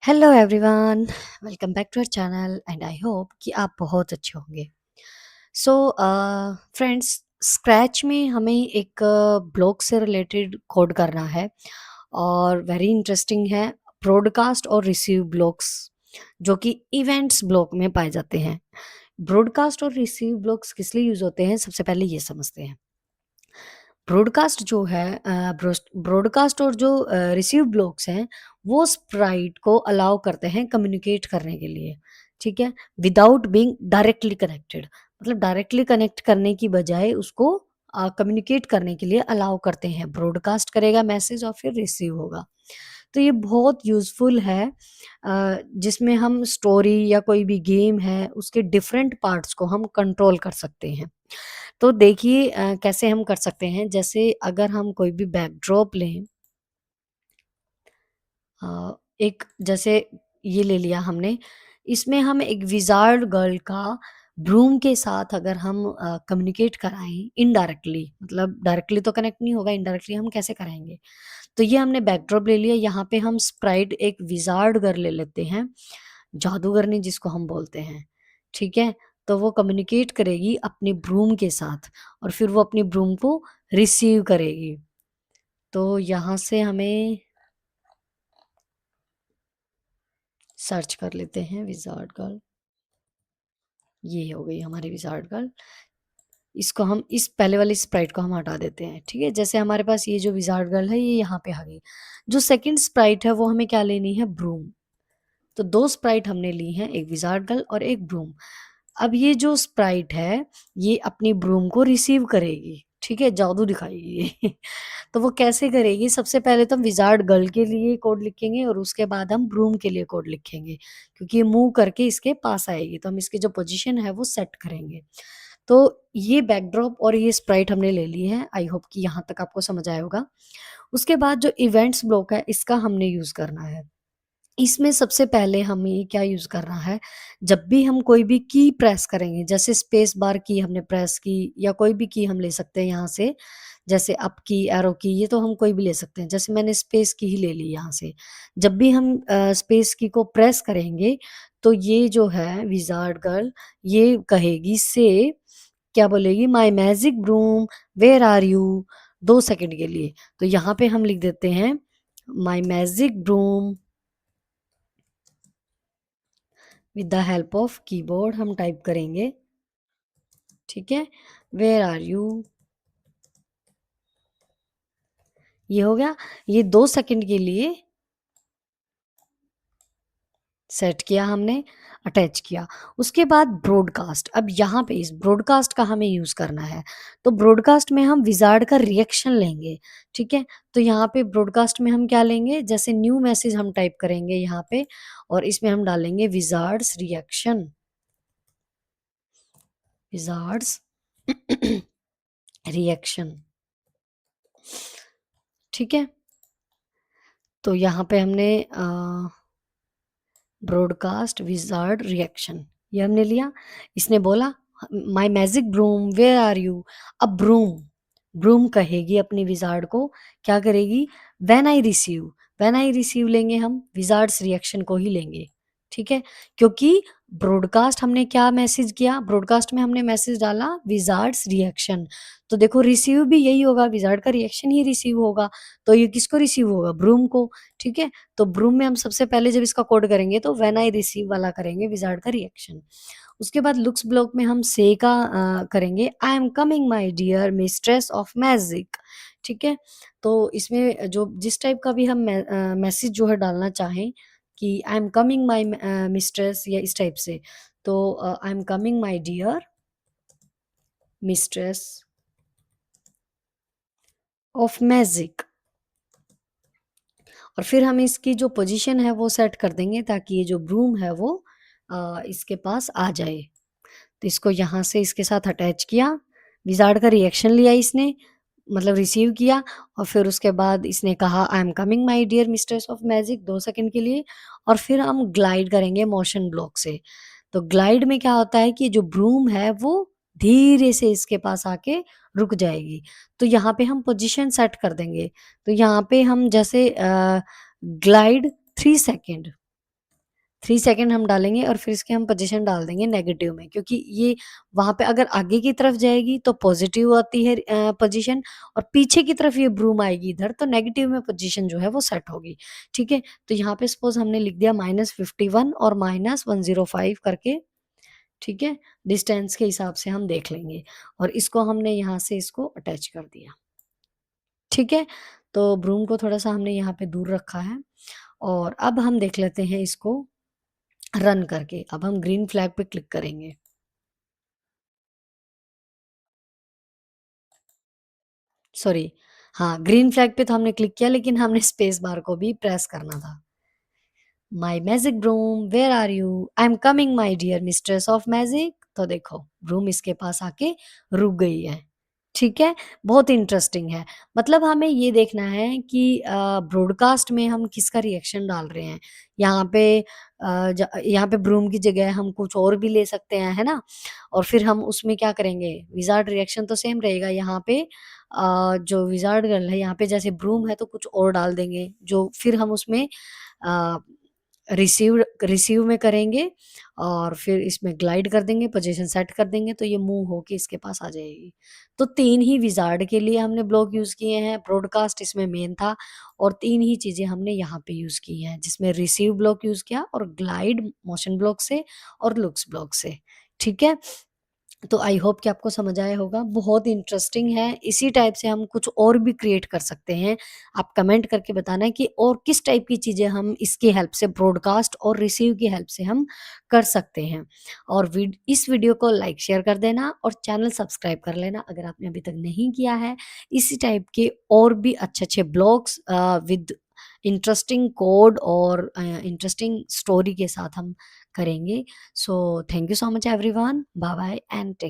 Hello everyone, welcome back to our channel and I hope कि आप बहुत अच्छे होंगे। सो फ्रेंड्स, स्क्रैच में हमें एक ब्लॉग से रिलेटेड कोड करना है और वेरी इंटरेस्टिंग है। ब्रॉडकास्ट और रिसीव ब्लॉक्स जो कि इवेंट्स ब्लॉक में पाए जाते हैं। ब्रॉडकास्ट और रिसीव ब्लॉक्स किस लिए यूज होते हैं, सबसे पहले ये समझते हैं। ब्रॉडकास्ट जो है ब्रॉडकास्ट और जो रिसीव ब्लॉक्स हैं, वो स्प्राइट को अलाउ करते हैं कम्युनिकेट करने के लिए, ठीक है, विदाउट बीइंग डायरेक्टली कनेक्टेड। मतलब डायरेक्टली कनेक्ट करने की बजाय उसको कम्युनिकेट करने के लिए अलाउ करते हैं। ब्रॉडकास्ट करेगा मैसेज और फिर रिसीव होगा। तो ये बहुत यूज़फुल है, जिसमें हम स्टोरी या कोई भी गेम है उसके डिफरेंट पार्ट्स को हम कंट्रोल कर सकते हैं। तो देखिए कैसे हम कर सकते हैं। जैसे अगर हम कोई भी बैकड्रॉप लें, एक जैसे ये ले लिया हमने, इसमें हम एक विज़ार्ड गर्ल का ब्रूम के साथ अगर हम कम्युनिकेट कराएँ इनडायरेक्टली, मतलब डायरेक्टली तो कनेक्ट नहीं होगा, इनडायरेक्टली हम कैसे कराएँगे? तो ये हमने बैकड्रॉप ले लिया, यहाँ पे हम स्प्राइट एक विज़ार्ड गर्ल ले लेते हैं, जादूगरनी जिसको हम बोलते हैं, ठीक है? तो वो कम्युनिकेट करेगी अपने ब्रूम के साथ और फिर वो अपनी ब्रूम को रिसीव करेगी। तो यहाँ से हमें सर्च कर लेते हैं विज़ार्ड गर्ल। ये हो गई हमारी विज़ार्ड गर्ल। इसको हम इस पहले वाली स्प्राइट को हम हटा देते हैं, ठीक है? जैसे हमारे पास ये जो विज़ार्ड गर्ल है, ये यहाँ पे आ गई। जो सेकंड स्प्राइट है, वो हमें क्या लेनी है? ब्रूम। तो 2 स्प्राइट हमने ली हैं, एक विज़ार्ड गर्ल और एक ब्रूम। अब ये जो स्प्राइट है, ये अपनी ब्रूम को रिसीव करेगी, ठीक है? जादू दिखाएगी ये। तो वो कैसे करेगी? सबसे पहले तो हम विज़ार्ड गर्ल के लिए कोड लिखेंगे और उसके बाद हम ब्रूम के लिए कोड लिखेंगे, क्योंकि ये मूव करके इसके पास आएगी, तो हम इसकी जो पोज़ीशन है, वो सेट करेंगे। तो ये बैकड्रॉप और ये स्प्राइट हमने ले ली है। आई होप कि यहाँ तक आपको समझ आया होगा। उसके बाद जो इवेंट्स ब्लॉक है, इसका हमने यूज़ करना है। इसमें सबसे पहले हमें क्या यूज़ करना है, जब भी हम कोई भी की प्रेस करेंगे, जैसे स्पेस बार की हमने प्रेस की या कोई भी की हम ले सकते हैं यहाँ से, जैसे अप की, एरो की, ये तो हम कोई भी ले सकते हैं। जैसे मैंने स्पेस की ही ले ली यहाँ से। जब भी हम स्पेस की को प्रेस करेंगे, तो ये जो है विज़ार्ड गर्ल, ये कहेगी से क्या बोलेगी, my magic broom where are you? 2 second के लिए। तो यहाँ पे हम लिख देते हैं my magic broom, with the help of keyboard हम टाइप करेंगे, ठीक है? Where are you? ये हो गया। ये 2 सेकंड के लिए सेट किया हमने, अटैच किया। उसके बाद ब्रॉडकास्ट, अब यहाँ पे इस ब्रॉडकास्ट का हमें यूज़ करना है। तो ब्रॉडकास्ट में हम विज़ार्ड का रिएक्शन लेंगे, ठीक है? तो यहाँ पे ब्रॉडकास्ट में हम क्या लेंगे, जैसे न्यू मैसेज हम टाइप करेंगे यहाँ पे और इसमें हम डालेंगे विज़ार्ड्स रिएक्शन, विज़ार्ड्स रिएक्शन, ठीक है? तो यहाँ पे हमने ब्रॉडकास्ट विज़ार्ड रिएक्शन ये हमने लिया। इसने बोला my magic broom where are you? अब ब्रूम ब्रूम कहेगी अपनी विज़ार्ड को, क्या करेगी? When I receive, when I receive लेंगे हम, विज़ार्ड्स रिएक्शन को ही लेंगे, ठीक है? क्योंकि ब्रॉडकास्ट हमने क्या मैसेज किया? ब्रॉडकास्ट में हमने मैसेज डाला विज़ार्ड्स रिएक्शन। तो देखो रिसीव भी यही होगा, विज़ार्ड का रिएक्शन ही रिसीव होगा। तो ये किसको रिसीव होगा? ब्रूम को, ठीक है? तो ब्रूम में हम सबसे पहले जब इसका कोड करेंगे तो व्हेन आई रिसीव वाला करेंगे, विज़ार्ड का रिएक्शन। उसके बाद लुक्स ब्लॉक में हम से का करेंगे, I am coming my dear mistress of magic, ठीक है? तो इसमें जो जिस टाइप का भी हम मैसेज जो है डालना चाहें कि I am coming my mistress या इस टाइप से, तो I am coming my dear mistress of magic, और फिर हम इसकी जो पोजीशन है वो सेट कर देंगे ताकि ये जो ब्रूम है वो इसके पास आ जाए। तो इसको यहाँ से इसके साथ अटैच किया, विज़ार्ड का रिएक्शन लिया इसने, मतलब रिसीव किया, और फिर उसके बाद इसने कहा I am coming my dear mistress of magic 2 second के लिए, और फिर हम ग्लाइड करेंगे मोशन ब्लॉक से। तो ग्लाइड में क्या होता है कि जो ब्रूम है वो धीरे से इसके पास आके रुक जाएगी। तो यहाँ पे हम पोजीशन सेट कर देंगे। तो यहाँ पे हम जैसे ग्लाइड 3 सेकंड, 3 सेकंड हम डालेंगे और फिर इसके हम पोज़ीशन डाल देंगे नेगेटिव में, क्योंकि ये वहाँ पे अगर आगे की तरफ जाएगी तो पॉज़िटिव आती है पोज़ीशन, और पीछे की तरफ ये ब्रूम आएगी इधर तो नेगेटिव में पोज़ीशन जो है वो सेट होगी, ठीक है? तो यहाँ पे सपोज़ हमने लिख दिया -51 और -105 करके, ठीक है? डिस्टेंस के हिसाब से हम देख लेंगे, और इसको हमने यहाँ से इसको अटैच कर दिया, ठीक है? तो ब्रूम को थोड़ा-सा हमने यहाँ पे दूर रखा है, और अब हम देख लेते हैं इसको रन करके। अब हम ग्रीन फ्लैग पे क्लिक करेंगे। सॉरी, हाँ, ग्रीन फ्लैग पे तो हमने क्लिक किया, लेकिन हमने स्पेस बार को भी प्रेस करना था। My magic broom where are you? I am coming my dear mistress of magic. तो देखो ब्रूम इसके पास आके रुक गई है, ठीक है? बहुत इंटरेस्टिंग है। मतलब हमें ये देखना है कि ब्रॉडकास्ट में हम किसका रिएक्शन डाल रहे हैं। यहाँ पे यहाँ पे ब्रूम की जगह हम कुछ और भी ले सकते हैं, है ना? और फिर हम उसमें क्या करेंगे, विज़ार्ड रिएक्शन तो सेम रहेगा। यहाँ पे जो विज़ार्ड गर्ल है, यहाँ पे जैसे ब्रूम है तो कुछ और डाल देंगे, जो फिर हम उसमें अ, रिसीव में करेंगे, और फिर इसमें ग्लाइड कर देंगे, पोजीशन सेट कर देंगे, तो ये मूव होके इसके पास आ जाएगी। तो 3 ही विज़ार्ड के लिए हमने ब्लॉक यूज़ किए हैं, ब्रॉडकास्ट इसमें मेन था, और 3 ही चीज़ें हमने यहाँ पे यूज़ की हैं, जिसमें रिसीव ब्लॉक यूज़ किया, और ग्लाइड मोशन ब्लॉक से, और लुक्स ब्लॉक से, ठीक है? तो आई होप कि आपको समझ आया होगा। बहुत इंटरेस्टिंग है, इसी टाइप से हम कुछ और भी क्रिएट कर सकते हैं। आप कमेंट करके बताना कि और किस टाइप की चीज़ें हम इसकी हेल्प से, ब्रॉडकास्ट और रिसीव की हेल्प से हम कर सकते हैं। और इस वीडियो को लाइक शेयर कर देना, और चैनल सब्सक्राइब कर लेना अगर आपने अभी तक नहीं किया है। इसी टाइप के और भी अच्छे-अच्छे ब्लॉग्स विद इंटरेस्टिंग कोड और इंटरेस्टिंग स्टोरी के साथ हम करेंगे। So thank you so much everyone. Bye bye and take